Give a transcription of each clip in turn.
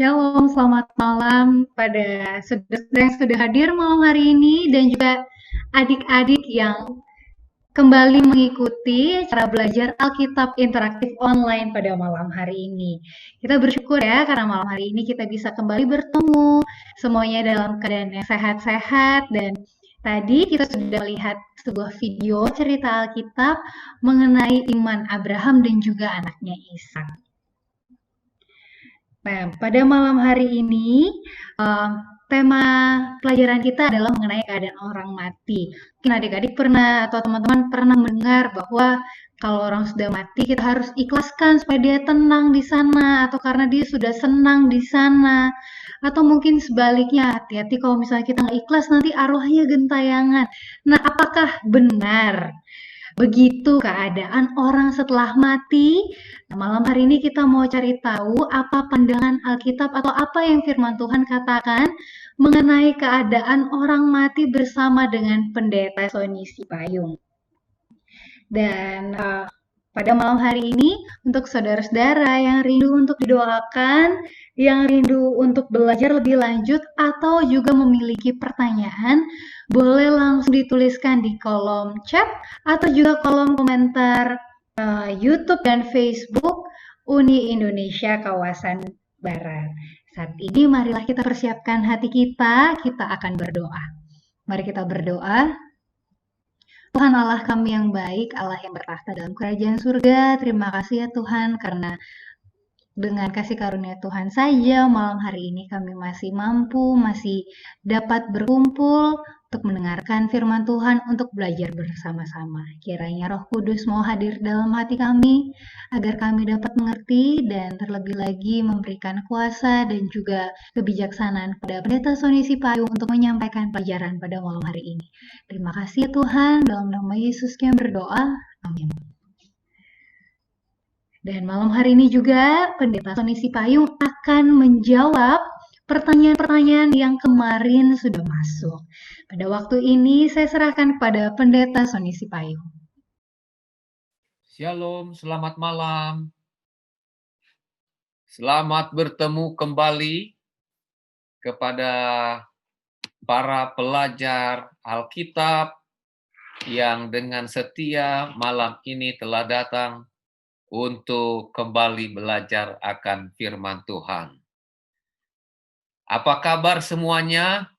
Shalom, selamat malam pada saudara-saudara yang sudah hadir malam hari ini dan juga adik-adik yang kembali mengikuti cara belajar Alkitab interaktif online pada malam hari ini. Kita bersyukur ya karena malam hari ini kita bisa kembali bertemu semuanya dalam keadaan yang sehat-sehat, dan tadi kita sudah melihat sebuah video cerita Alkitab mengenai iman Abraham dan juga anaknya Ishak. Nah, pada malam hari ini, tema pelajaran kita adalah mengenai keadaan orang mati. Mungkin adik-adik pernah atau teman-teman pernah mendengar bahwa kalau orang sudah mati, kita harus ikhlaskan supaya dia tenang di sana, atau karena dia sudah senang di sana. Atau mungkin sebaliknya, hati-hati kalau misalnya kita nggak ikhlas, nanti arwahnya gentayangan. Nah, apakah benar begitu keadaan orang setelah mati? Nah, malam hari ini kita mau cari tahu apa pandangan Alkitab atau apa yang firman Tuhan katakan mengenai keadaan orang mati bersama dengan pendeta Sony Sipayung. Dan pada malam hari ini untuk saudara-saudara yang rindu untuk didoakan, yang rindu untuk belajar lebih lanjut, atau juga memiliki pertanyaan, boleh langsung dituliskan di kolom chat atau juga kolom komentar YouTube dan Facebook Uni Indonesia Kawasan Barat. Saat ini marilah kita persiapkan hati kita akan berdoa. Mari kita berdoa. Tuhan Allah kami yang baik, Allah yang bertahta dalam kerajaan surga, terima kasih ya Tuhan karena dengan kasih karunia Tuhan saja malam hari ini kami masih mampu, masih dapat berkumpul untuk mendengarkan firman Tuhan, untuk belajar bersama-sama. Kiranya Roh Kudus mau hadir dalam hati kami, agar kami dapat mengerti dan terlebih lagi memberikan kuasa dan juga kebijaksanaan pada Pendeta Sony Sipayung untuk menyampaikan pelajaran pada malam hari ini. Terima kasih Tuhan, dalam nama Yesus kami berdoa. Amin. Dan malam hari ini juga Pendeta Sony Sipayung akan menjawab pertanyaan-pertanyaan yang kemarin sudah masuk. Pada waktu ini saya serahkan kepada Pendeta Sony Sipayung. Shalom, selamat malam. Selamat bertemu kembali kepada para pelajar Alkitab yang dengan setia malam ini telah datang untuk kembali belajar akan firman Tuhan. Apa kabar semuanya?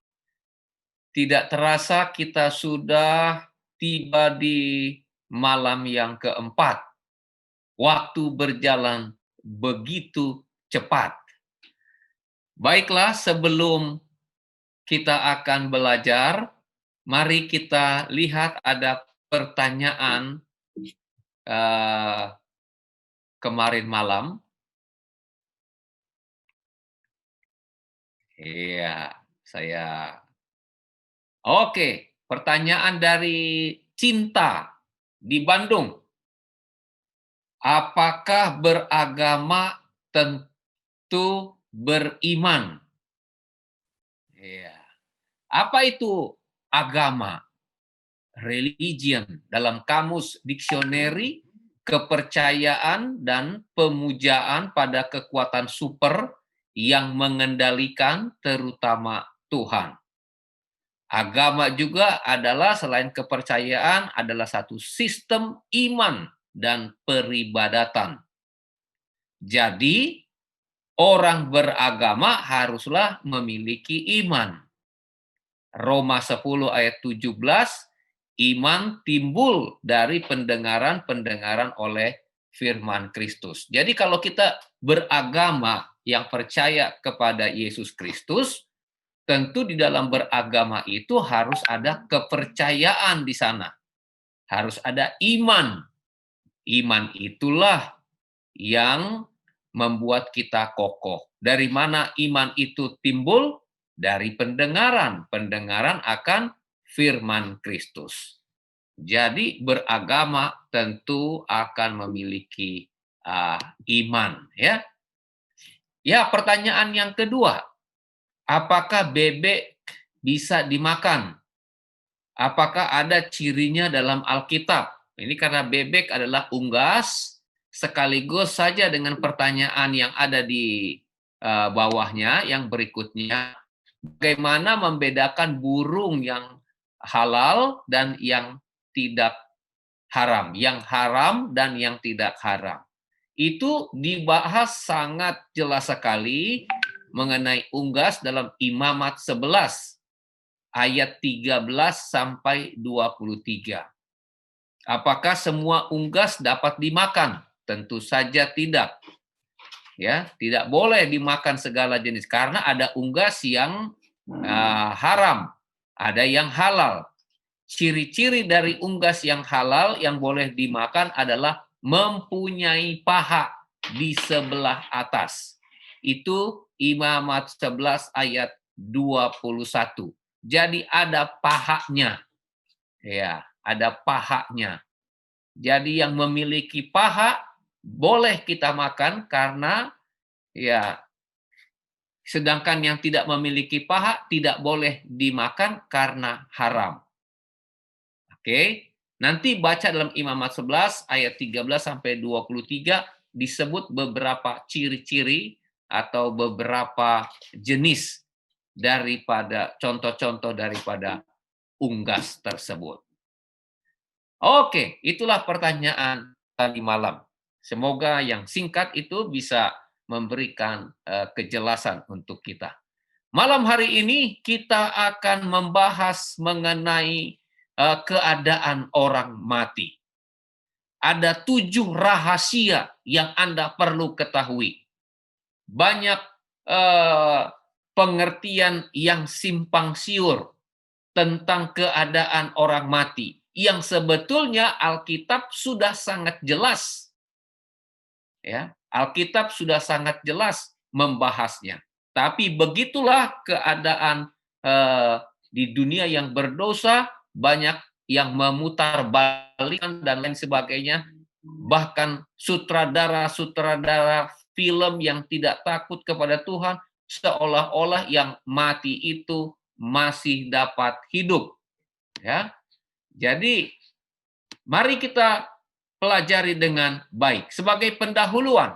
Tidak terasa kita sudah tiba di malam yang keempat. Waktu berjalan begitu cepat. Baiklah, sebelum kita akan belajar, mari kita lihat ada pertanyaan kemarin malam. Iya, Oke, pertanyaan dari Cinta di Bandung. Apakah beragama tentu beriman? Iya. Apa itu agama? Religion dalam kamus dictionary, kepercayaan dan pemujaan pada kekuatan super yang mengendalikan terutama Tuhan. Agama juga adalah selain kepercayaan adalah satu sistem iman dan peribadatan. Jadi orang beragama haruslah memiliki iman. Roma 10 ayat 17, iman timbul dari pendengaran oleh firman Kristus. Jadi kalau kita beragama yang percaya kepada Yesus Kristus, tentu di dalam beragama itu harus ada kepercayaan di sana. Harus ada iman. Iman itulah yang membuat kita kokoh. Dari mana iman itu timbul? Dari pendengaran akan firman Kristus. Jadi beragama tentu akan memiliki iman, ya. Ya, pertanyaan yang kedua, apakah bebek bisa dimakan? Apakah ada cirinya dalam Alkitab? Ini karena bebek adalah unggas, sekaligus saja dengan pertanyaan yang ada di bawahnya yang berikutnya, bagaimana membedakan burung yang halal dan yang tidak yang haram dan yang tidak haram. Itu dibahas sangat jelas sekali mengenai unggas dalam Imamat 11 ayat 13 sampai 23. Apakah semua unggas dapat dimakan? Tentu saja tidak. Ya, tidak boleh dimakan segala jenis karena ada unggas yang haram, ada yang halal. Ciri-ciri dari unggas yang halal yang boleh dimakan adalah mempunyai paha di sebelah atas. Itu Imamat 11 ayat 21. Jadi ada pahanya. Ya, ada pahanya. Jadi yang memiliki paha boleh kita makan karena ya, sedangkan yang tidak memiliki paha tidak boleh dimakan karena haram. Oke, nanti baca dalam Imamat 11 ayat 13 sampai 23 disebut beberapa ciri-ciri atau beberapa jenis daripada contoh-contoh daripada unggas tersebut. Oke, itulah pertanyaan tadi malam. Semoga yang singkat itu bisa memberikan kejelasan untuk kita. Malam hari ini kita akan membahas mengenai keadaan orang mati. Ada 7 rahasia yang Anda perlu ketahui. Banyak pengertian yang simpang siur tentang keadaan orang mati, yang sebetulnya Alkitab sudah sangat jelas. Ya, Alkitab sudah sangat jelas membahasnya. Tapi begitulah keadaan di dunia yang berdosa, banyak yang memutar balikan dan lain sebagainya. Bahkan sutradara-sutradara film yang tidak takut kepada Tuhan, seolah-olah yang mati itu masih dapat hidup. Ya, jadi mari kita pelajari dengan baik. Sebagai pendahuluan,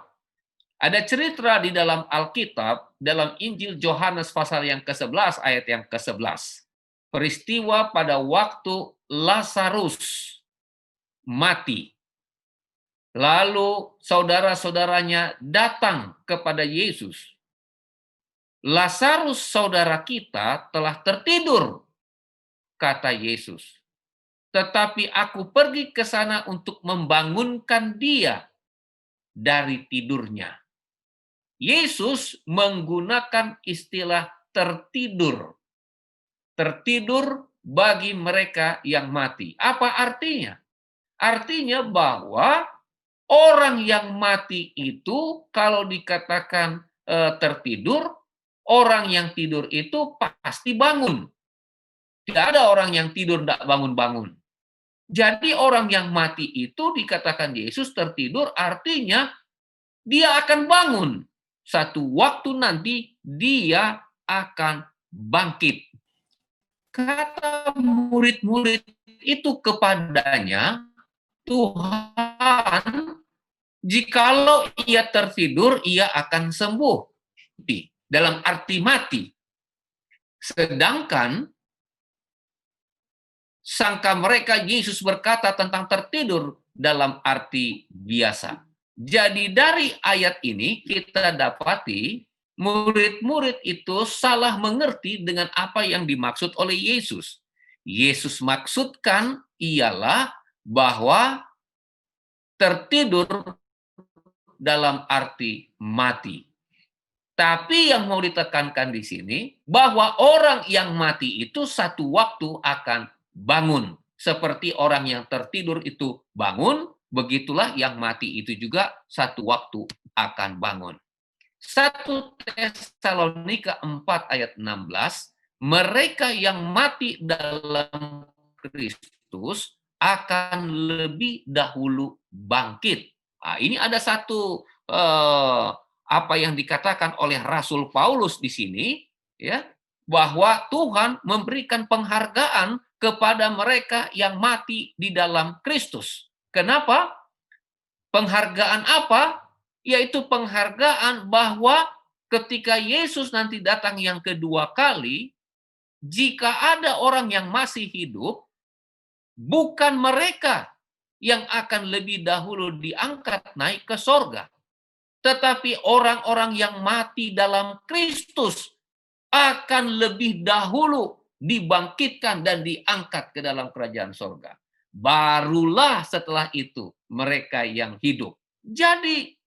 ada cerita di dalam Alkitab, dalam Injil Yohanes pasal yang ke-11 ayat yang ke-11. Peristiwa pada waktu Lazarus mati. Lalu saudara-saudaranya datang kepada Yesus. Lazarus saudara kita telah tertidur, kata Yesus. Tetapi aku pergi ke sana untuk membangunkan dia dari tidurnya. Yesus menggunakan istilah tertidur. Tertidur bagi mereka yang mati. Apa artinya? Artinya bahwa orang yang mati itu kalau dikatakan tertidur, orang yang tidur itu pasti bangun. Tidak ada orang yang tidur tidak bangun-bangun. Jadi orang yang mati itu dikatakan Yesus tertidur, artinya dia akan bangun. Satu waktu nanti dia akan bangkit. Kata murid-murid itu kepadanya, Tuhan, jikalau ia tertidur, ia akan sembuh. Dalam arti mati. Sedangkan sangka mereka Yesus berkata tentang tertidur dalam arti biasa. Jadi dari ayat ini kita dapati murid-murid itu salah mengerti dengan apa yang dimaksud oleh Yesus. Yesus maksudkan ialah bahwa tertidur dalam arti mati. Tapi yang mau ditekankan di sini bahwa orang yang mati itu satu waktu akan bangun. Seperti orang yang tertidur itu bangun, begitulah yang mati itu juga satu waktu akan bangun. 1 Tesalonika 4 ayat 16, mereka yang mati dalam Kristus akan lebih dahulu bangkit. Nah, ini ada satu apa yang dikatakan oleh Rasul Paulus di sini, ya, bahwa Tuhan memberikan penghargaan kepada mereka yang mati di dalam Kristus. Kenapa? Penghargaan apa? Yaitu penghargaan bahwa ketika Yesus nanti datang yang kedua kali, jika ada orang yang masih hidup, bukan mereka yang akan lebih dahulu diangkat naik ke sorga, tetapi orang-orang yang mati dalam Kristus akan lebih dahulu dibangkitkan dan diangkat ke dalam kerajaan sorga. Barulah setelah itu mereka yang hidup. Jadi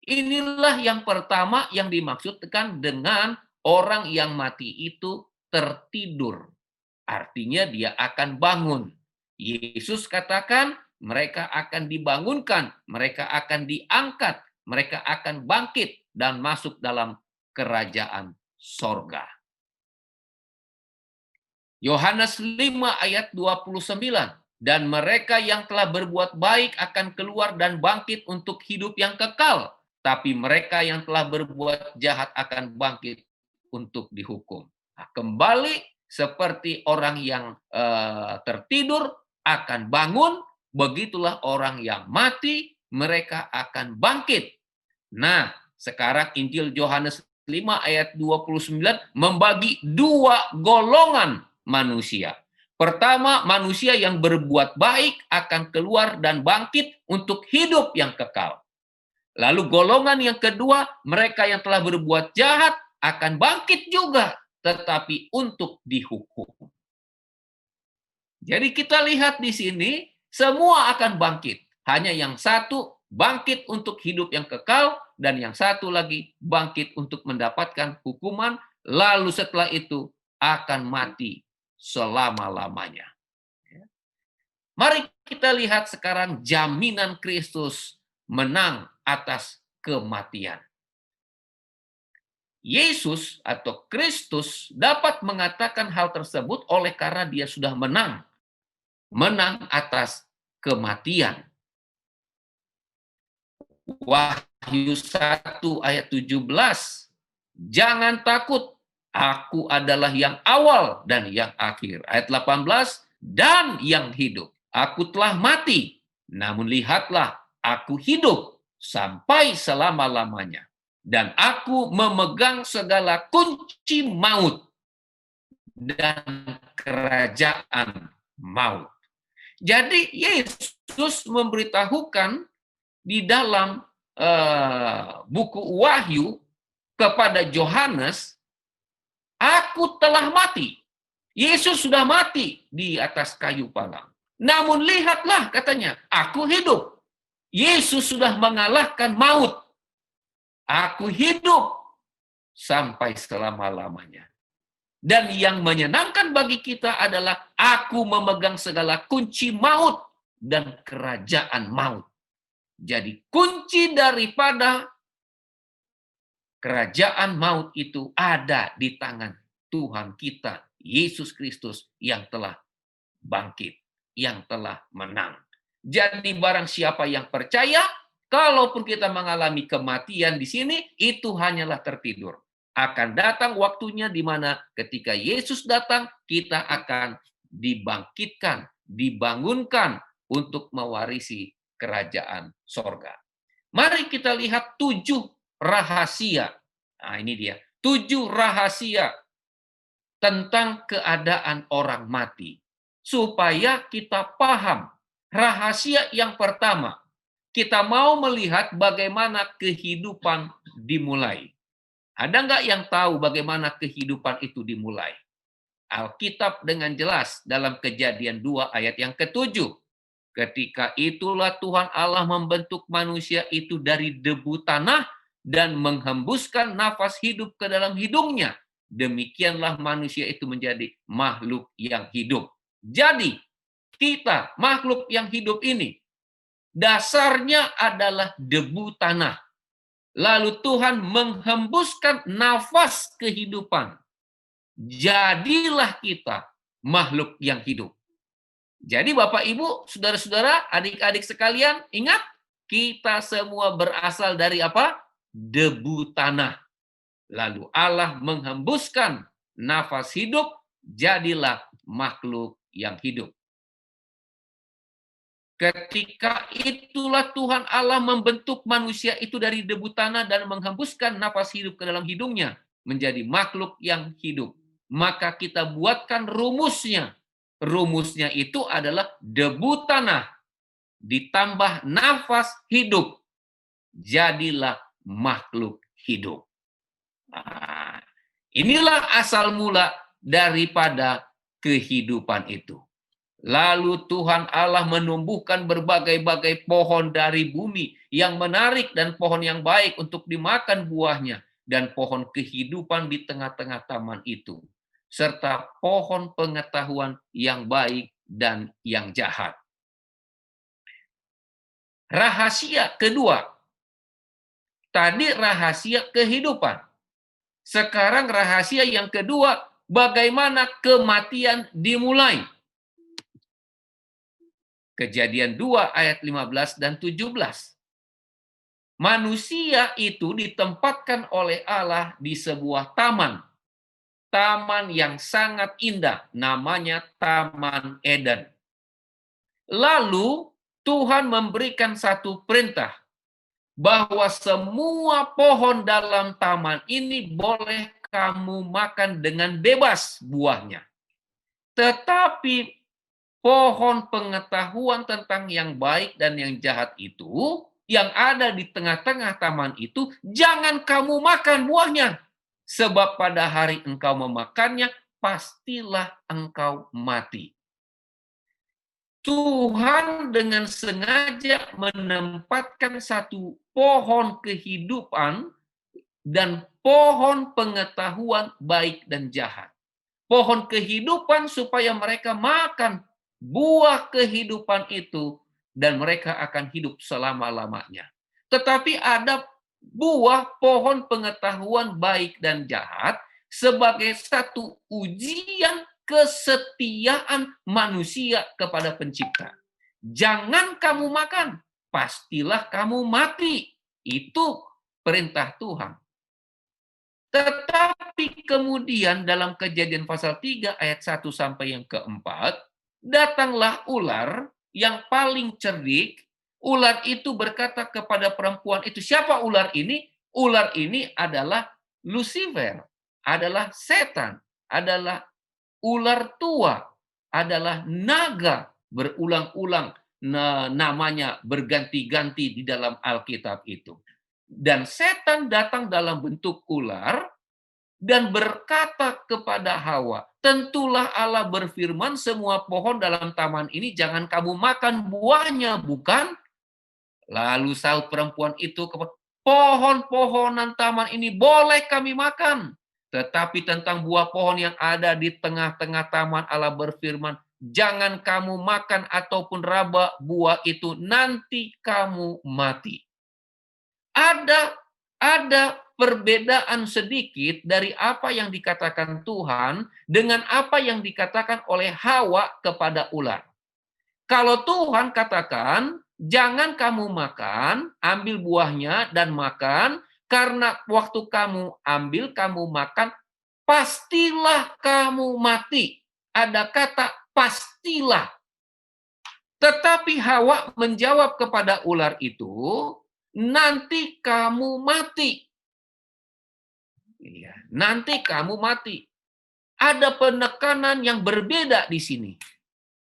inilah yang pertama yang dimaksudkan dengan orang yang mati itu tertidur. Artinya dia akan bangun. Yesus katakan mereka akan dibangunkan, mereka akan diangkat, mereka akan bangkit dan masuk dalam kerajaan sorga. Yohanes 5 ayat 29. Dan mereka yang telah berbuat baik akan keluar dan bangkit untuk hidup yang kekal. Tapi mereka yang telah berbuat jahat akan bangkit untuk dihukum. Nah, kembali seperti orang yang tertidur akan bangun, begitulah orang yang mati, mereka akan bangkit. Nah, sekarang Injil Yohanes 5 ayat 29 membagi dua golongan manusia. Pertama, manusia yang berbuat baik akan keluar dan bangkit untuk hidup yang kekal. Lalu golongan yang kedua, mereka yang telah berbuat jahat akan bangkit juga, tetapi untuk dihukum. Jadi kita lihat di sini, semua akan bangkit. Hanya yang satu bangkit untuk hidup yang kekal, dan yang satu lagi bangkit untuk mendapatkan hukuman, lalu setelah itu akan mati selama-lamanya. Mari kita lihat sekarang jaminan Kristus menang atas kematian. Yesus atau Kristus dapat mengatakan hal tersebut oleh karena dia sudah menang atas kematian. Wahyu 1 ayat 17. Jangan takut, aku adalah yang awal dan yang akhir. Ayat 18, dan yang hidup. Aku telah mati, namun lihatlah, aku hidup sampai selama-lamanya. Dan aku memegang segala kunci maut dan kerajaan maut. Jadi Yesus memberitahukan di dalam buku Wahyu kepada Yohanes, aku telah mati. Yesus sudah mati di atas kayu palang. Namun lihatlah, katanya, aku hidup. Yesus sudah mengalahkan maut. Aku hidup sampai selama-lamanya. Dan yang menyenangkan bagi kita adalah aku memegang segala kunci maut dan kerajaan maut. Jadi kunci daripada kerajaan maut itu ada di tangan Tuhan kita, Yesus Kristus, yang telah bangkit, yang telah menang. Jadi barang siapa yang percaya, kalaupun kita mengalami kematian di sini, itu hanyalah tertidur. Akan datang waktunya di mana ketika Yesus datang, kita akan dibangkitkan, dibangunkan untuk mewarisi kerajaan sorga. Mari kita lihat 7 rahasia. Nah, ini dia. 7 rahasia tentang keadaan orang mati. Supaya kita paham. Rahasia yang pertama, kita mau melihat bagaimana kehidupan dimulai. Ada nggak yang tahu bagaimana kehidupan itu dimulai? Alkitab dengan jelas dalam Kejadian 2 ayat yang ke-7. Ketika itulah Tuhan Allah membentuk manusia itu dari debu tanah dan menghembuskan nafas hidup ke dalam hidungnya. Demikianlah manusia itu menjadi makhluk yang hidup. Jadi, kita makhluk yang hidup ini dasarnya adalah debu tanah. Lalu Tuhan menghembuskan nafas kehidupan. Jadilah kita makhluk yang hidup. Jadi Bapak, Ibu, saudara-saudara, adik-adik sekalian, ingat, kita semua berasal dari apa? Debu tanah. Lalu Allah menghembuskan nafas hidup, jadilah makhluk yang hidup. Ketika itulah Tuhan Allah membentuk manusia itu dari debu tanah dan menghembuskan napas hidup ke dalam hidungnya menjadi makhluk yang hidup. Maka kita buatkan rumusnya. Rumusnya itu adalah debu tanah ditambah nafas hidup. Jadilah makhluk hidup. Nah, inilah asal mula daripada kehidupan itu. Lalu Tuhan Allah menumbuhkan berbagai-bagai pohon dari bumi yang menarik dan pohon yang baik untuk dimakan buahnya dan pohon kehidupan di tengah-tengah taman itu serta pohon pengetahuan yang baik dan yang jahat. Rahasia kedua. Tadi rahasia kehidupan. Sekarang rahasia yang kedua, bagaimana kematian dimulai. Kejadian 2 ayat 15 dan 17. Manusia itu ditempatkan oleh Allah di sebuah taman. Taman yang sangat indah, namanya Taman Eden. Lalu Tuhan memberikan satu perintah bahwa semua pohon dalam taman ini boleh kamu makan dengan bebas buahnya. Tetapi pohon pengetahuan tentang yang baik dan yang jahat itu, yang ada di tengah-tengah taman itu, jangan kamu makan buahnya. Sebab pada hari engkau memakannya, pastilah engkau mati. Tuhan dengan sengaja menempatkan satu pohon kehidupan dan pohon pengetahuan baik dan jahat. Pohon kehidupan supaya mereka makan buah kehidupan itu dan mereka akan hidup selama-lamanya. Tetapi ada buah pohon pengetahuan baik dan jahat sebagai satu ujian kesetiaan manusia kepada pencipta. Jangan kamu makan, pastilah kamu mati. Itu perintah Tuhan. Tetapi kemudian dalam Kejadian pasal 3 ayat 1 sampai yang keempat, datanglah ular yang paling cerdik. Ular itu berkata kepada perempuan itu, siapa ular ini? Ular ini adalah Lucifer, adalah setan, adalah ular tua, adalah naga, berulang-ulang namanya berganti-ganti di dalam Alkitab itu. Dan setan datang dalam bentuk ular dan berkata kepada Hawa, tentulah Allah berfirman semua pohon dalam taman ini jangan kamu makan buahnya, bukan? Lalu sahut perempuan itu kepada pohon-pohonan taman ini boleh kami makan. Tetapi tentang buah pohon yang ada di tengah-tengah taman Allah berfirman, jangan kamu makan ataupun raba buah itu, nanti kamu mati. Ada perbedaan sedikit dari apa yang dikatakan Tuhan dengan apa yang dikatakan oleh Hawa kepada ular. Kalau Tuhan katakan, jangan kamu makan, ambil buahnya dan makan, karena waktu kamu ambil, kamu makan, pastilah kamu mati. Ada kata pastilah. Tetapi Hawa menjawab kepada ular itu, nanti kamu mati. Iya, nanti kamu mati. Ada penekanan yang berbeda di sini.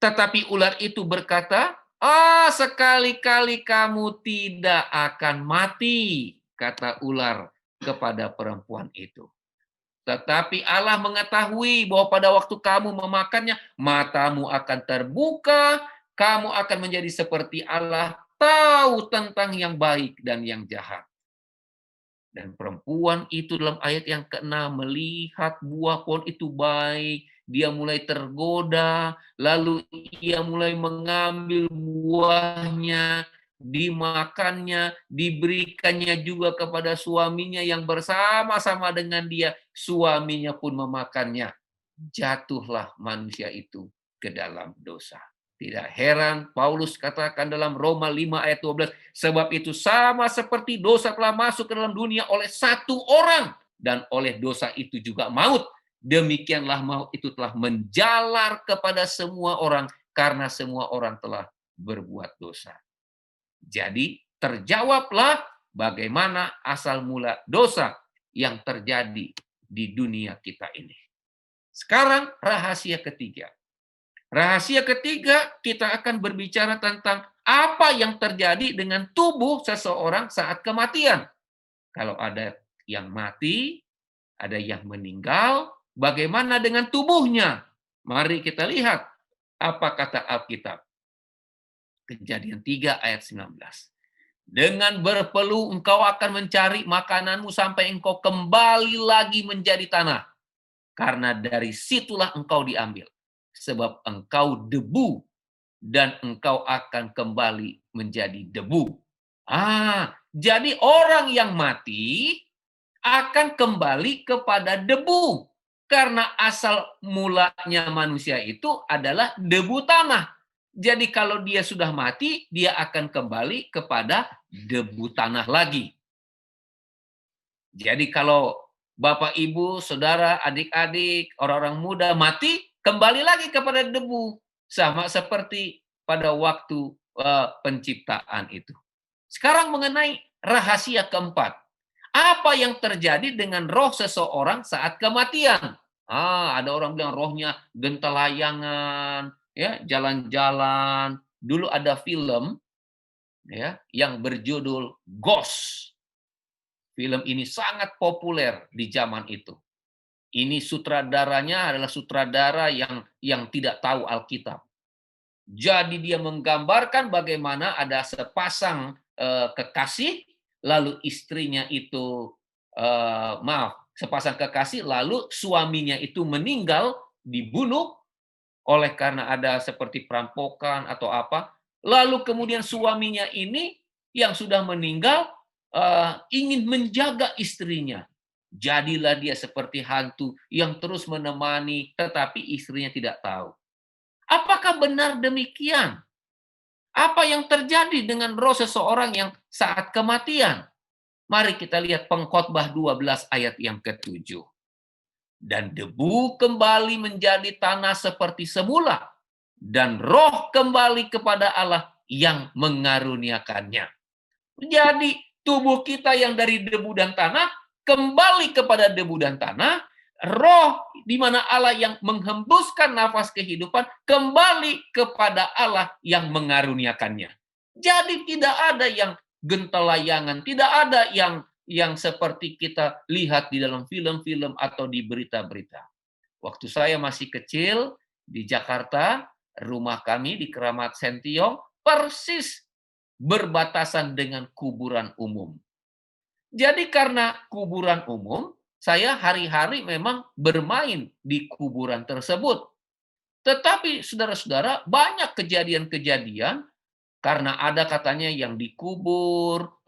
Tetapi ular itu berkata, sekali-kali kamu tidak akan mati, kata ular kepada perempuan itu. Tetapi Allah mengetahui bahwa pada waktu kamu memakannya, matamu akan terbuka, kamu akan menjadi seperti Allah, tahu tentang yang baik dan yang jahat. Dan perempuan itu dalam ayat yang ke-6 melihat buah pohon itu baik, dia mulai tergoda, lalu ia mulai mengambil buahnya, dimakannya, diberikannya juga kepada suaminya yang bersama-sama dengan dia, suaminya pun memakannya. Jatuhlah manusia itu ke dalam dosa. Tidak heran Paulus katakan dalam Roma 5 ayat 12, sebab itu sama seperti dosa telah masuk ke dalam dunia oleh satu orang, dan oleh dosa itu juga maut. Demikianlah maut itu telah menjalar kepada semua orang, karena semua orang telah berbuat dosa. Jadi terjawablah bagaimana asal mula dosa yang terjadi di dunia kita ini. Sekarang rahasia ketiga. Rahasia ketiga, kita akan berbicara tentang apa yang terjadi dengan tubuh seseorang saat kematian. Kalau ada yang mati, ada yang meninggal, bagaimana dengan tubuhnya? Mari kita lihat apa kata Alkitab. Kejadian 3 ayat 19. Dengan berpeluh engkau akan mencari makananmu sampai engkau kembali lagi menjadi tanah. Karena dari situlah engkau diambil. Sebab engkau debu dan engkau akan kembali menjadi debu. Jadi orang yang mati akan kembali kepada debu. Karena asal mulanya manusia itu adalah debu tanah. Jadi kalau dia sudah mati, dia akan kembali kepada debu tanah lagi. Jadi kalau Bapak, Ibu, Saudara, adik-adik, orang-orang muda mati, kembali lagi kepada debu. Sama seperti pada waktu penciptaan itu. Sekarang mengenai rahasia keempat. Apa yang terjadi dengan roh seseorang saat kematian? Ada orang bilang rohnya gentalayangan, ya, jalan-jalan. Dulu ada film ya yang berjudul Ghost. Film ini sangat populer di zaman itu. Ini sutradaranya adalah sutradara yang tidak tahu Alkitab. Jadi dia menggambarkan bagaimana ada sepasang kekasih, lalu istrinya itu sepasang kekasih, lalu suaminya itu meninggal, dibunuh oleh karena ada seperti perampokan atau apa. Lalu kemudian suaminya ini yang sudah meninggal ingin menjaga istrinya. Jadilah dia seperti hantu yang terus menemani, tetapi istrinya tidak tahu. Apakah benar demikian? Apa yang terjadi dengan roh seseorang yang saat kematian? Mari kita lihat Pengkhotbah 12 ayat yang ke-7. Dan debu kembali menjadi tanah seperti semula, dan roh kembali kepada Allah yang mengaruniakannya. Jadi tubuh kita yang dari debu dan tanah kembali kepada debu dan tanah, roh di mana Allah yang menghembuskan nafas kehidupan kembali kepada Allah yang mengaruniakannya. Jadi tidak ada yang gentalayangan, tidak ada yang seperti kita lihat di dalam film-film atau di berita-berita. Waktu saya masih kecil di Jakarta, rumah kami di Keramat Sentiong persis berbatasan dengan kuburan umum. Jadi karena kuburan umum, saya hari-hari memang bermain di kuburan tersebut. Tetapi saudara-saudara, banyak kejadian-kejadian karena ada katanya yang dikubur,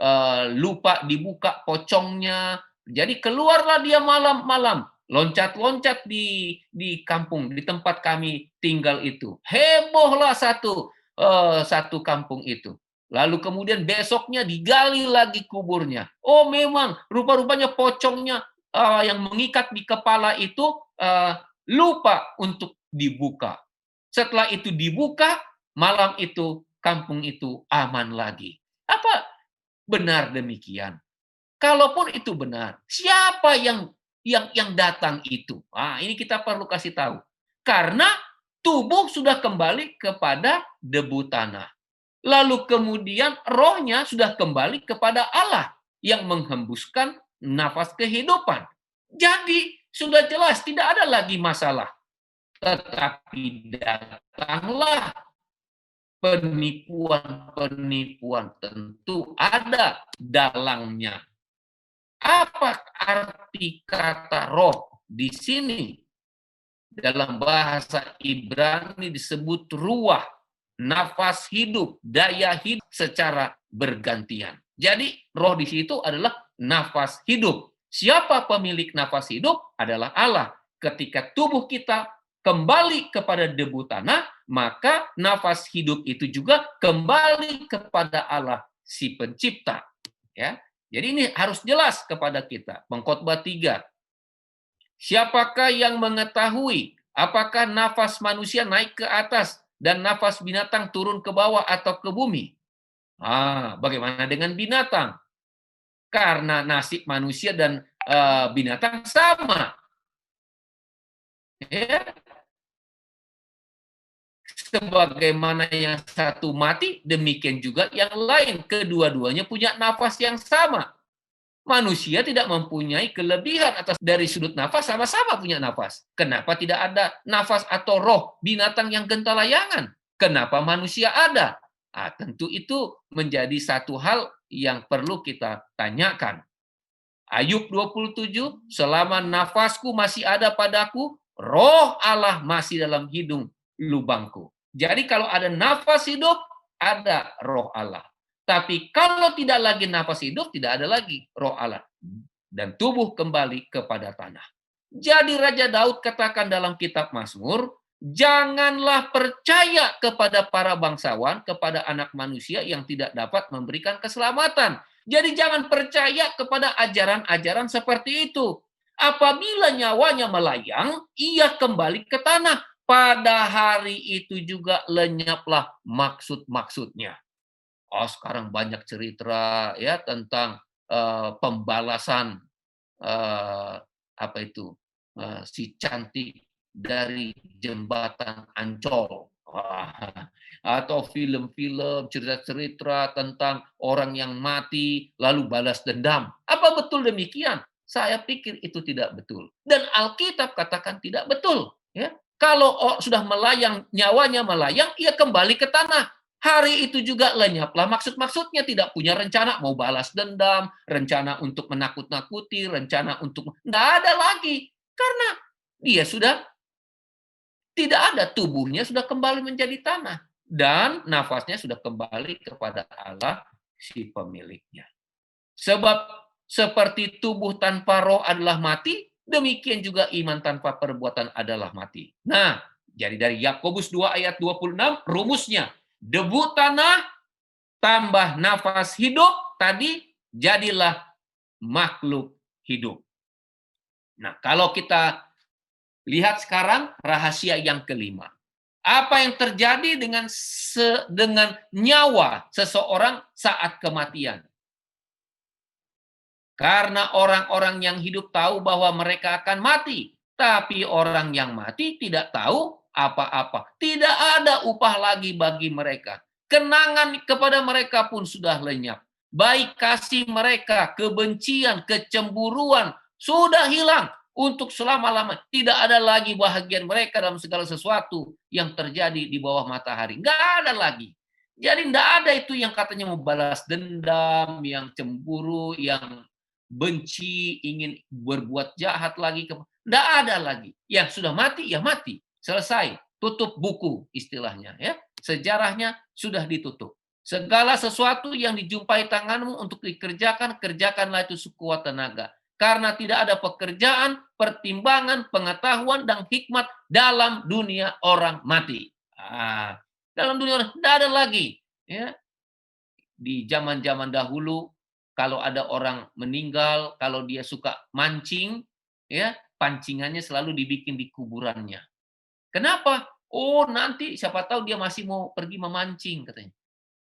lupa dibuka pocongnya. Jadi keluarlah dia malam-malam, loncat-loncat di kampung, di tempat kami tinggal itu. Hebohlah satu kampung itu. Lalu kemudian besoknya digali lagi kuburnya. Oh memang, rupa-rupanya pocongnya yang mengikat di kepala itu lupa untuk dibuka. Setelah itu dibuka, malam itu kampung itu aman lagi. Apa benar demikian? Kalaupun itu benar, siapa yang datang itu? Ini kita perlu kasih tahu. Karena tubuh sudah kembali kepada debu tanah. Lalu kemudian rohnya sudah kembali kepada Allah yang menghembuskan nafas kehidupan. Jadi sudah jelas tidak ada lagi masalah. Tetapi datanglah penipuan-penipuan, tentu ada dalangnya. Apa arti kata roh di sini? Dalam bahasa Ibrani disebut ruah, nafas hidup, daya hidup secara bergantian. Jadi roh di situ adalah nafas hidup. Siapa pemilik nafas hidup? Adalah Allah. Ketika tubuh kita kembali kepada debu tanah, maka nafas hidup itu juga kembali kepada Allah si pencipta. Ya. Jadi ini harus jelas kepada kita. Pengkhotbah 3. Siapakah yang mengetahui apakah nafas manusia naik ke atas dan nafas binatang turun ke bawah atau ke bumi. Bagaimana dengan binatang? Karena nasib manusia dan binatang sama. Ya, sebagaimana yang satu mati, demikian juga yang lain. Kedua-duanya punya nafas yang sama. Manusia tidak mempunyai kelebihan atas dari sudut nafas, sama-sama punya nafas. Kenapa tidak ada nafas atau roh binatang yang gentalayangan? Kenapa manusia ada? Tentu itu menjadi satu hal yang perlu kita tanyakan. Ayub 27, selama nafasku masih ada padaku, roh Allah masih dalam hidung lubangku. Jadi kalau ada nafas hidup, ada roh Allah. Tapi kalau tidak lagi nafas hidup, tidak ada lagi roh Allah. Dan tubuh kembali kepada tanah. Jadi Raja Daud katakan dalam kitab Mazmur, janganlah percaya kepada para bangsawan, kepada anak manusia yang tidak dapat memberikan keselamatan. Jadi jangan percaya kepada ajaran-ajaran seperti itu. Apabila nyawanya melayang, ia kembali ke tanah. Pada hari itu juga lenyaplah maksud-maksudnya. Sekarang banyak cerita ya tentang pembalasan si cantik dari jembatan Ancol. Atau film-film cerita-cerita tentang orang yang mati lalu balas dendam. Apa betul demikian? Saya pikir itu tidak betul. Dan Alkitab katakan tidak betul. Ya, kalau sudah melayang, nyawanya melayang, ia kembali ke tanah. Hari itu juga lenyaplah maksud-maksudnya, tidak punya rencana mau balas dendam, rencana untuk menakut-nakuti, rencana untuk nggak ada lagi. Karena dia sudah tidak ada, tubuhnya sudah kembali menjadi tanah dan nafasnya sudah kembali kepada Allah si pemiliknya. Sebab seperti tubuh tanpa roh adalah mati, demikian juga iman tanpa perbuatan adalah mati. Nah, jadi dari Yakobus 2 ayat 26 rumusnya, debu tanah tambah nafas hidup tadi jadilah makhluk hidup. Nah, kalau kita lihat sekarang rahasia yang kelima. Apa yang terjadi dengan nyawa seseorang saat kematian? Karena orang-orang yang hidup tahu bahwa mereka akan mati, tapi orang yang mati tidak tahu apa-apa. Tidak ada upah lagi bagi mereka. Kenangan kepada mereka pun sudah lenyap. Baik kasih mereka, kebencian, kecemburuan sudah hilang untuk selama-lamanya. Tidak ada lagi bahagian mereka dalam segala sesuatu yang terjadi di bawah matahari. Nggak ada lagi. Jadi tidak ada itu yang katanya mau balas dendam, yang cemburu, yang benci, ingin berbuat jahat lagi. Tidak ada lagi. Yang sudah mati, ya mati. Selesai. Tutup buku istilahnya. Ya. Sejarahnya sudah ditutup. Segala sesuatu yang dijumpai tanganmu untuk dikerjakan, kerjakanlah itu sekuat tenaga. Karena tidak ada pekerjaan, pertimbangan, pengetahuan, dan hikmat dalam dunia orang mati. Dalam dunia orang tidak ada lagi. Ya. Di zaman-zaman dahulu, kalau ada orang meninggal, kalau dia suka mancing, ya pancingannya selalu dibikin di kuburannya. Kenapa? Nanti siapa tahu dia masih mau pergi memancing katanya.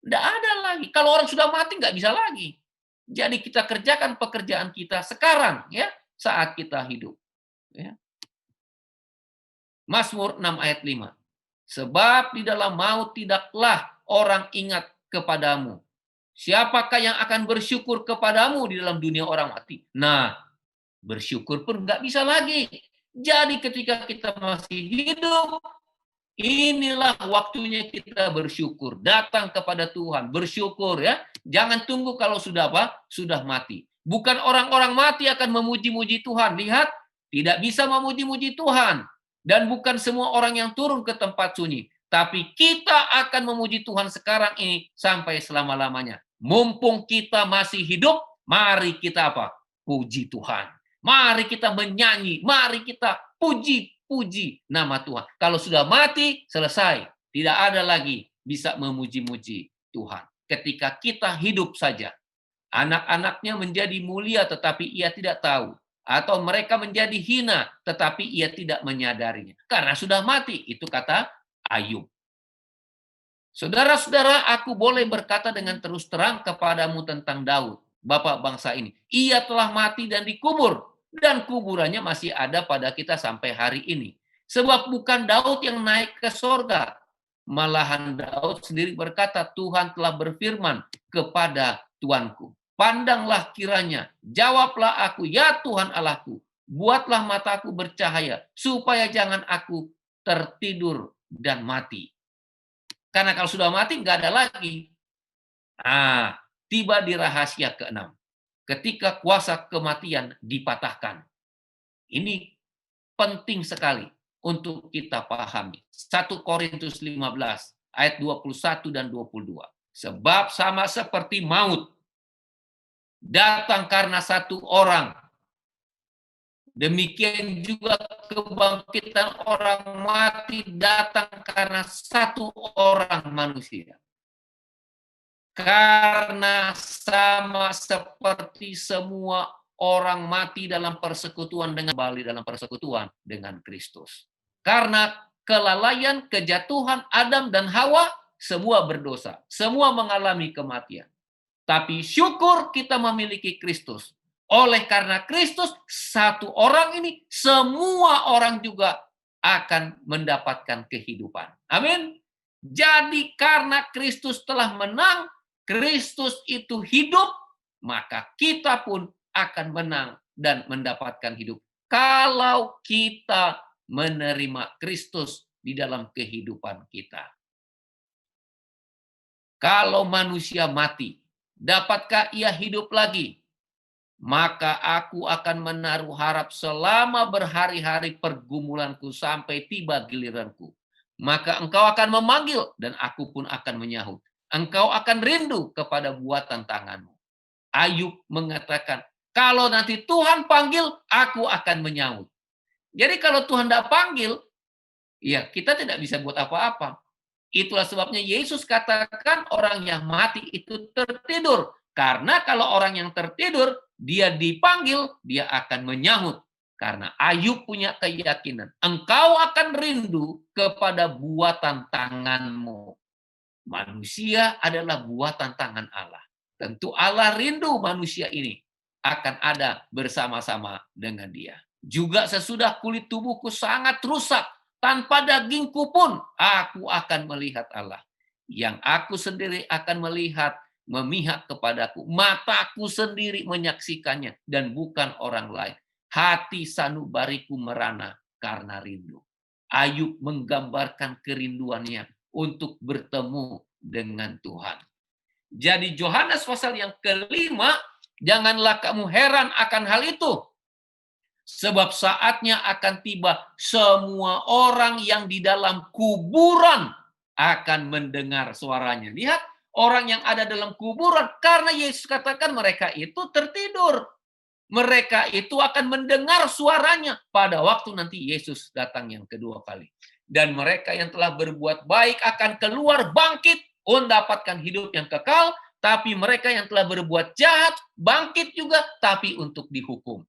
Tidak ada lagi. Kalau orang sudah mati nggak bisa lagi. Jadi kita kerjakan pekerjaan kita sekarang, ya, saat kita hidup. Ya. Mazmur 6 ayat 5. Sebab di dalam maut tidaklah orang ingat kepadamu. Siapakah yang akan bersyukur kepadamu di dalam dunia orang mati? Nah, bersyukur pun nggak bisa lagi. Jadi ketika kita masih hidup, inilah waktunya kita bersyukur. Datang kepada Tuhan, bersyukur ya. Jangan tunggu kalau sudah apa? Sudah mati. Bukan orang-orang mati akan memuji-muji Tuhan. Lihat, tidak bisa memuji-muji Tuhan. Dan bukan semua orang yang turun ke tempat sunyi. Tapi kita akan memuji Tuhan sekarang ini sampai selama-lamanya. Mumpung kita masih hidup, mari kita apa? Puji Tuhan. Mari kita menyanyi, mari kita puji nama Tuhan. Kalau sudah mati, selesai. Tidak ada lagi bisa memuji-muji Tuhan. Ketika kita hidup saja, anak-anaknya menjadi mulia tetapi ia tidak tahu. Atau mereka menjadi hina tetapi ia tidak menyadarinya. Karena sudah mati, itu kata Ayub. Saudara-saudara, aku boleh berkata dengan terus terang kepadamu tentang Daud, bapak bangsa ini. Ia telah mati dan dikubur, dan kuburannya masih ada pada kita sampai hari ini. Sebab bukan Daud yang naik ke sorga, malahan Daud sendiri berkata, Tuhan telah berfirman kepada Tuanku, pandanglah kiranya, jawablah aku, ya Tuhan Allahku, buatlah mataku bercahaya, supaya jangan aku tertidur dan mati. Karena kalau sudah mati nggak ada lagi. Tiba di rahasia keenam. Ketika kuasa kematian dipatahkan. Ini penting sekali untuk kita pahami. 1 Korintus 15 ayat 21 dan 22. Sebab sama seperti maut datang karena satu orang, demikian juga kebangkitan orang mati datang karena satu orang manusia. Karena sama seperti semua orang mati dalam persekutuan dengan Bali dalam persekutuan dengan Kristus. Karena kelalaian, kejatuhan Adam dan Hawa, semua berdosa. Semua mengalami kematian. Tapi syukur kita memiliki Kristus. Oleh karena Kristus, satu orang ini, semua orang juga akan mendapatkan kehidupan. Amin. Jadi karena Kristus telah menang, Kristus itu hidup, maka kita pun akan menang dan mendapatkan hidup. Kalau kita menerima Kristus di dalam kehidupan kita. Kalau manusia mati, dapatkah ia hidup lagi? Maka aku akan menaruh harap selama berhari-hari pergumulanku sampai tiba giliranku. Maka engkau akan memanggil dan aku pun akan menyahut. Engkau akan rindu kepada buatan tanganmu. Ayub mengatakan, kalau nanti Tuhan panggil, aku akan menyahut. Jadi kalau Tuhan tidak panggil, ya kita tidak bisa buat apa-apa. Itulah sebabnya Yesus katakan orang yang mati itu tertidur. Karena kalau orang yang tertidur, dia dipanggil, dia akan menyahut. Karena Ayub punya keyakinan, engkau akan rindu kepada buatan tanganmu. Manusia adalah buatan tangan Allah. Tentu Allah rindu manusia ini akan ada bersama-sama dengan dia. Juga sesudah kulit tubuhku sangat rusak, tanpa dagingku pun aku akan melihat Allah. Yang aku sendiri akan melihat, memihak kepadaku. Mataku sendiri menyaksikannya dan bukan orang lain. Hati sanubariku merana karena rindu. Ayub menggambarkan kerinduannya untuk bertemu dengan Tuhan. Jadi Yohanes pasal yang kelima, janganlah kamu heran akan hal itu. Sebab saatnya akan tiba semua orang yang di dalam kuburan akan mendengar suaranya. Lihat, orang yang ada dalam kuburan, karena Yesus katakan mereka itu tertidur. Mereka itu akan mendengar suaranya pada waktu nanti Yesus datang yang kedua kali. Dan mereka yang telah berbuat baik akan keluar bangkit, mendapatkan hidup yang kekal. Tapi mereka yang telah berbuat jahat, bangkit juga, tapi untuk dihukum.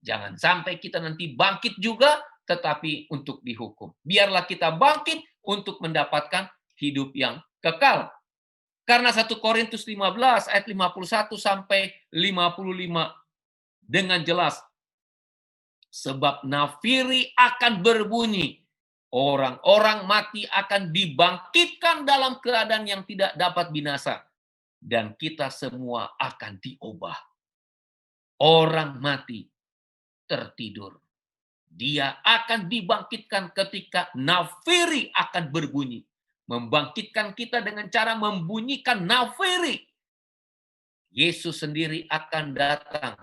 Jangan sampai kita nanti bangkit juga, tetapi untuk dihukum. Biarlah kita bangkit untuk mendapatkan hidup yang kekal. Karena 1 Korintus 15 ayat 51 sampai 55 dengan jelas. Sebab nafiri akan berbunyi. Orang-orang mati akan dibangkitkan dalam keadaan yang tidak dapat binasa. Dan kita semua akan diubah. Orang mati tertidur. Dia akan dibangkitkan ketika nafiri akan berbunyi. Membangkitkan kita dengan cara membunyikan nafiri. Yesus sendiri akan datang.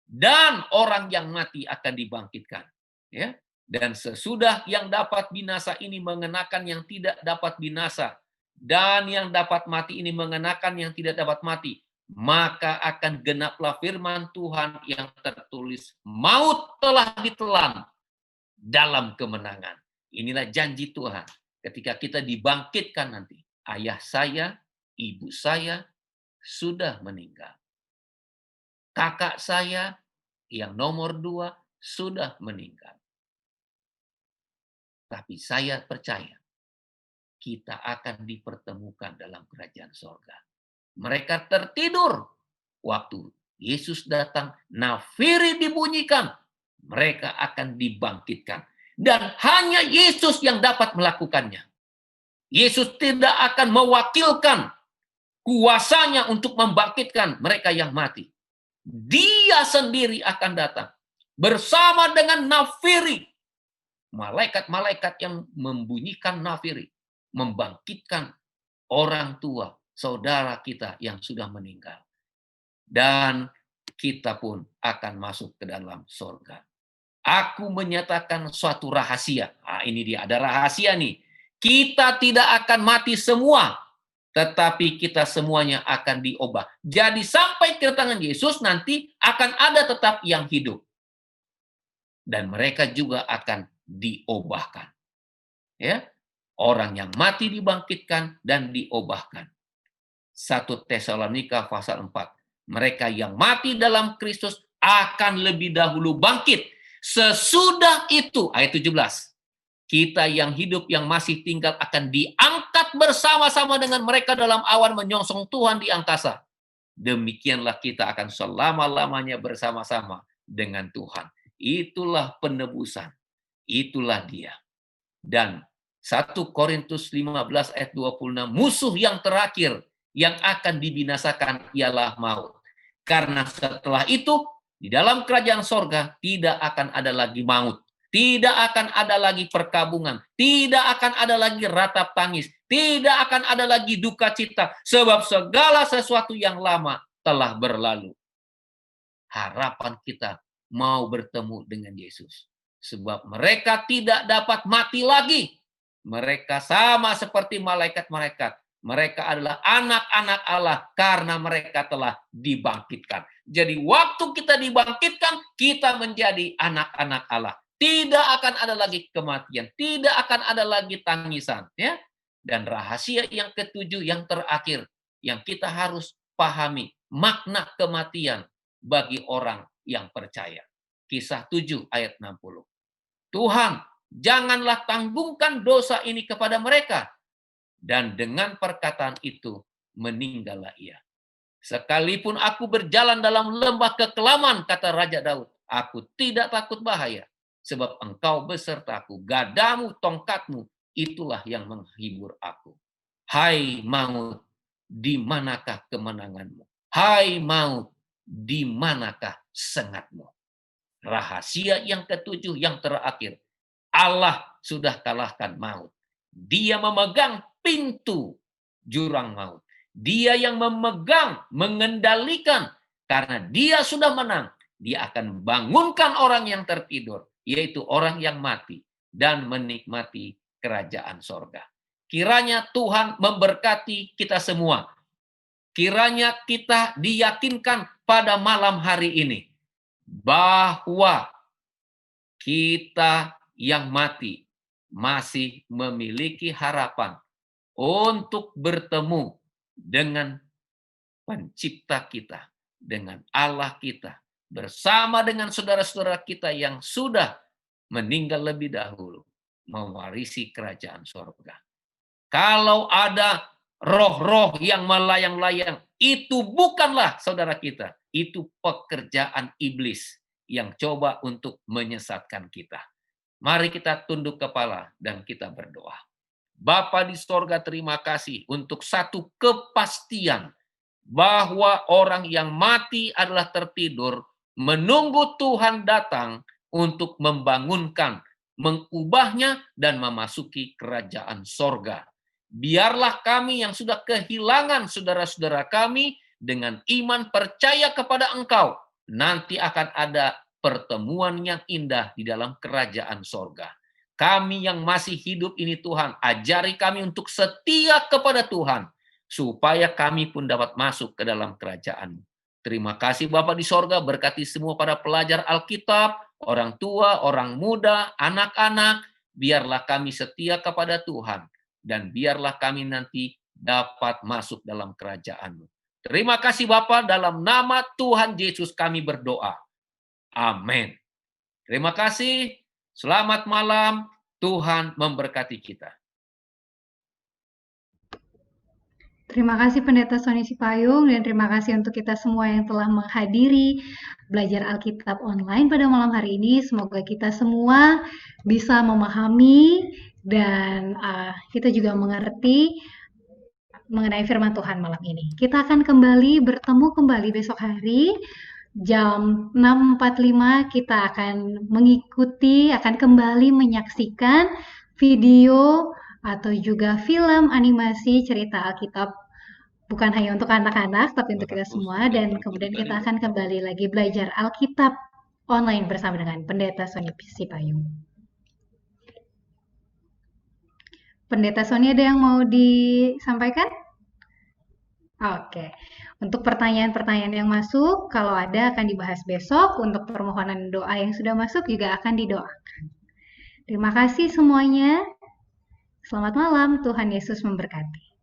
Dan orang yang mati akan dibangkitkan. Ya. Dan sesudah yang dapat binasa ini mengenakan yang tidak dapat binasa. Dan yang dapat mati ini mengenakan yang tidak dapat mati. Maka akan genaplah firman Tuhan yang tertulis. Maut telah ditelan dalam kemenangan. Inilah janji Tuhan. Ketika kita dibangkitkan nanti. Ayah saya, ibu saya sudah meninggal. Kakak saya yang nomor 2 sudah meninggal. Tapi saya percaya kita akan dipertemukan dalam kerajaan sorga. Mereka tertidur waktu Yesus datang, nafiri dibunyikan, mereka akan dibangkitkan. Dan hanya Yesus yang dapat melakukannya. Yesus tidak akan mewakilkan kuasanya untuk membangkitkan mereka yang mati. Dia sendiri akan datang bersama dengan nafiri, malaikat-malaikat yang membunyikan nafiri, membangkitkan orang tua, saudara kita yang sudah meninggal. Dan kita pun akan masuk ke dalam sorga. Aku menyatakan suatu rahasia. Nah, ini dia, ada rahasia nih. Kita tidak akan mati semua, tetapi kita semuanya akan diubah. Jadi sampai kedatangan Yesus nanti akan ada tetap yang hidup. Dan mereka juga akan diubahkan. Ya, orang yang mati dibangkitkan dan diubahkan. 1 Tesalonika pasal 4. Mereka yang mati dalam Kristus akan lebih dahulu bangkit. Sesudah itu, ayat 17. Kita yang hidup yang masih tinggal akan diangkat bersama-sama dengan mereka dalam awan menyongsong Tuhan di angkasa. Demikianlah kita akan selama-lamanya bersama-sama dengan Tuhan. Itulah penebusan. Itulah dia. Dan 1 Korintus 15 ayat 26, musuh yang terakhir yang akan dibinasakan ialah maut. Karena setelah itu, di dalam kerajaan sorga tidak akan ada lagi maut. Tidak akan ada lagi perkabungan. Tidak akan ada lagi ratap tangis. Tidak akan ada lagi duka cita. Sebab segala sesuatu yang lama telah berlalu. Harapan kita mau bertemu dengan Yesus. Sebab mereka tidak dapat mati lagi. Mereka sama seperti malaikat-malaikat. Mereka adalah anak-anak Allah karena mereka telah dibangkitkan. Jadi waktu kita dibangkitkan, kita menjadi anak-anak Allah. Tidak akan ada lagi kematian. Tidak akan ada lagi tangisan. Ya. Dan rahasia yang ketujuh, yang terakhir, yang kita harus pahami, makna kematian bagi orang yang percaya. Kisah 7 ayat 60. Tuhan, janganlah tanggungkan dosa ini kepada mereka. Dan dengan perkataan itu, meninggallah ia. Sekalipun aku berjalan dalam lembah kekelaman, kata Raja Daud, aku tidak takut bahaya. Sebab engkau besertaku, gadamu, tongkatmu, itulah yang menghibur aku. Hai maut, di manakah kemenanganmu? Hai maut, di manakah sengatmu? Rahasia yang ketujuh, yang terakhir. Allah sudah kalahkan maut. Dia memegang pintu jurang maut. Dia yang memegang, mengendalikan. Karena dia sudah menang. Dia akan bangunkan orang yang tertidur. Yaitu orang yang mati. Dan menikmati kerajaan sorga. Kiranya Tuhan memberkati kita semua. Kiranya kita diyakinkan pada malam hari ini. Bahwa kita yang mati masih memiliki harapan untuk bertemu dengan pencipta kita, dengan Allah kita, bersama dengan saudara-saudara kita yang sudah meninggal lebih dahulu, mewarisi kerajaan sorga. Kalau ada roh-roh yang melayang-layang, itu bukanlah saudara kita, itu pekerjaan iblis yang coba untuk menyesatkan kita. Mari kita tunduk kepala dan kita berdoa. Bapa di sorga, terima kasih untuk satu kepastian bahwa orang yang mati adalah tertidur, menunggu Tuhan datang untuk membangunkan, mengubahnya, dan memasuki kerajaan sorga. Biarlah kami yang sudah kehilangan saudara-saudara kami dengan iman percaya kepada Engkau, nanti akan ada pertemuan yang indah di dalam kerajaan sorga. Kami yang masih hidup ini Tuhan, ajari kami untuk setia kepada Tuhan, supaya kami pun dapat masuk ke dalam kerajaan-Mu. Terima kasih Bapa di sorga, berkati semua para pelajar Alkitab, orang tua, orang muda, anak-anak, biarlah kami setia kepada Tuhan, dan biarlah kami nanti dapat masuk dalam kerajaan-Mu. Terima kasih Bapa, dalam nama Tuhan Yesus kami berdoa. Amin. Terima kasih. Selamat malam. Tuhan memberkati kita. Terima kasih Pendeta Sony Sipayung dan terima kasih untuk kita semua yang telah menghadiri belajar Alkitab online pada malam hari ini. Semoga kita semua bisa memahami dan kita juga mengerti mengenai firman Tuhan malam ini. Kita akan bertemu kembali besok hari jam 6.45 kita akan kembali menyaksikan video atau juga film animasi cerita Alkitab bukan hanya untuk anak-anak tapi untuk kita semua, dan kemudian kita akan kembali lagi belajar Alkitab online bersama dengan Pendeta Sony Sipayung. Pendeta Sony ada yang mau disampaikan? Oke. Untuk pertanyaan-pertanyaan yang masuk, kalau ada akan dibahas besok. Untuk permohonan doa yang sudah masuk juga akan didoakan. Terima kasih semuanya. Selamat malam, Tuhan Yesus memberkati.